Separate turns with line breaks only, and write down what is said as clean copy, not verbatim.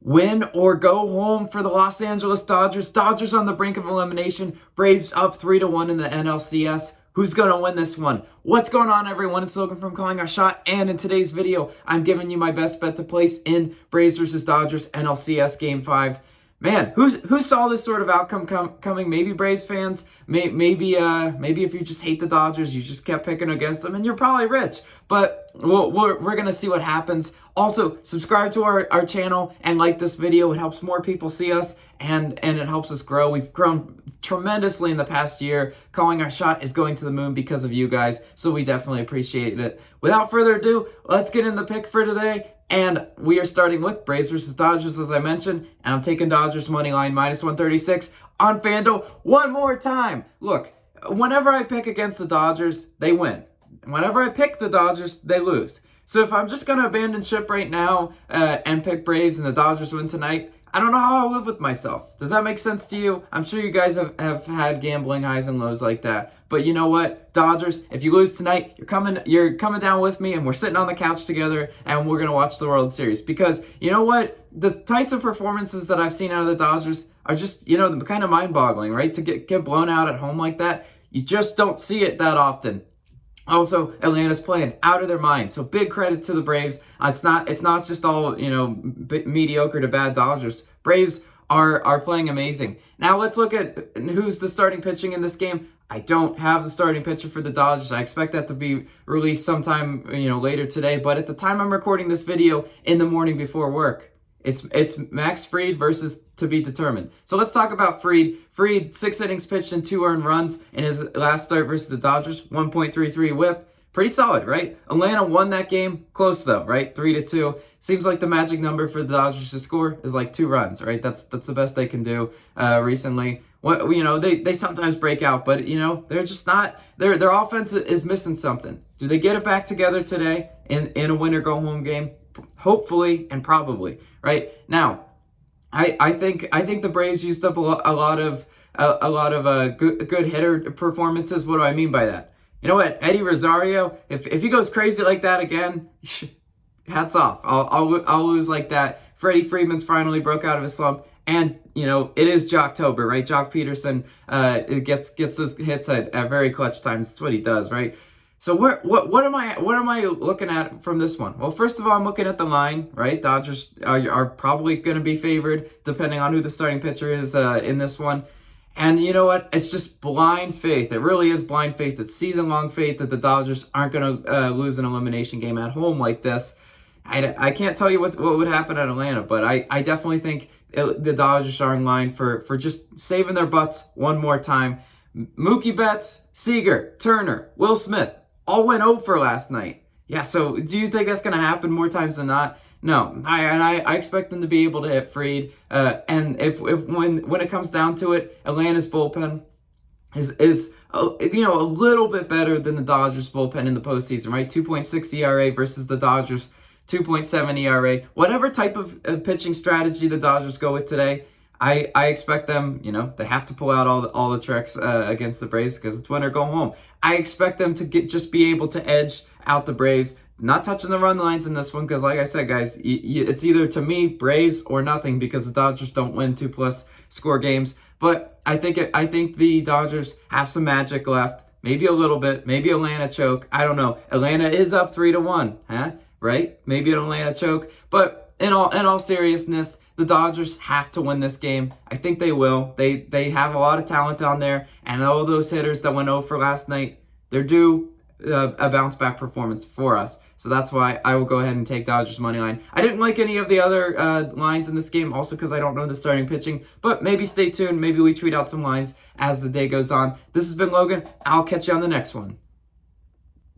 Win or go home for the Los Angeles Dodgers. Dodgers on the brink of elimination. Braves up 3-1 in the NLCS. Who's going to win this one? What's going on, everyone? It's Logan from Calling Our Shot, and in today's video, I'm giving you my best bet to place in Braves versus Dodgers NLCS Game 5. Man, who saw this sort of outcome coming? Maybe Braves fans. Maybe if you just hate the Dodgers, you just kept picking against them, and you're probably rich. But we're going to see what happens. Also, subscribe to our channel and like this video. It helps more people see us, and it helps us grow. We've grown tremendously in the past year. Calling Our Shot is going to the moon because of you guys, so we definitely appreciate it. Without further ado, let's get in the pick for today. And we are starting with Braves versus Dodgers, as I mentioned. And I'm taking Dodgers money line minus 136 on FanDuel one more time. Look, whenever I pick against the Dodgers, they win. Whenever I pick the Dodgers, they lose. So if I'm just going to abandon ship right now and pick Braves and the Dodgers win tonight, I don't know how I'll live with myself. Does that make sense to you? I'm sure you guys have had gambling highs and lows like that. But you know what? Dodgers, if you lose tonight, you're coming down with me, and we're sitting on the couch together, and we're going to watch the World Series. Because you know what? The types of performances that I've seen out of the Dodgers are just, kind of mind-boggling, right? To get blown out at home like that, you just don't see it that often. Also, Atlanta's playing out of their mind, so big credit to the Braves. It's not just all mediocre to bad Dodgers. Braves are playing amazing. Now let's look at who's the starting pitching in this game. I don't have the starting pitcher for the Dodgers. I expect that to be released sometime later today. But at the time I'm recording this video in the morning before work, it's Max Fried versus to be determined. So let's talk about Fried. Fried, 6 innings pitched and 2 earned runs in his last start versus the Dodgers, 1.33 whip. Pretty solid, right? Atlanta won that game. Close though, right? 3-2. Seems like the magic number for the Dodgers to score is like 2 runs, right? That's the best they can do recently. They sometimes break out, but they're just not. Their offense is missing something. Do they get it back together today in a win or go home game? Hopefully and probably. Right now, I think the Braves used up a lot of good hitter performances. What do I mean by that? You know what, Eddie Rosario, if he goes crazy like that again, hats off. I'll lose like that. Freddie Freeman's finally broke out of his slump, and it is Jocktober, right? Jock Peterson gets those hits at very clutch times. That's what he does, right? So what am I looking at from this one? Well, first of all, I'm looking at the line, right? Dodgers are probably going to be favored depending on who the starting pitcher is in this one. And you know what? It's just blind faith. It really is blind faith. It's season-long faith that the Dodgers aren't going to lose an elimination game at home like this. I can't tell you what would happen at Atlanta, but I definitely think the Dodgers are in line for just saving their butts one more time. Mookie Betts, Seager, Turner, Will Smith all went 0 for last night. Yeah, so do you think that's going to happen more times than not? No, I expect them to be able to hit Fried. And if when it comes down to it, Atlanta's bullpen is a little bit better than the Dodgers bullpen in the postseason, right? 2.6 ERA versus the Dodgers 2.7 ERA. Whatever type of pitching strategy the Dodgers go with today, I expect them, they have to pull out all the tricks against the Braves because it's win or go home. I expect them to just be able to edge out the Braves, not touching the run lines in this one because, like I said, guys, it's either, to me, Braves or nothing because the Dodgers don't win 2+ score games. But I think the Dodgers have some magic left, maybe a little bit, maybe Atlanta choke. I don't know. Atlanta is up 3-1, huh? Right? Maybe an Atlanta choke, but in all seriousness, the Dodgers have to win this game. I think they will. They have a lot of talent on there, and all those hitters that went 0 for last night, they're due a bounce back performance for us. So that's why I will go ahead and take Dodgers money line. I didn't like any of the other lines in this game, also because I don't know the starting pitching, but maybe stay tuned. Maybe we tweet out some lines as the day goes on. This has been Logan. I'll catch you on the next one.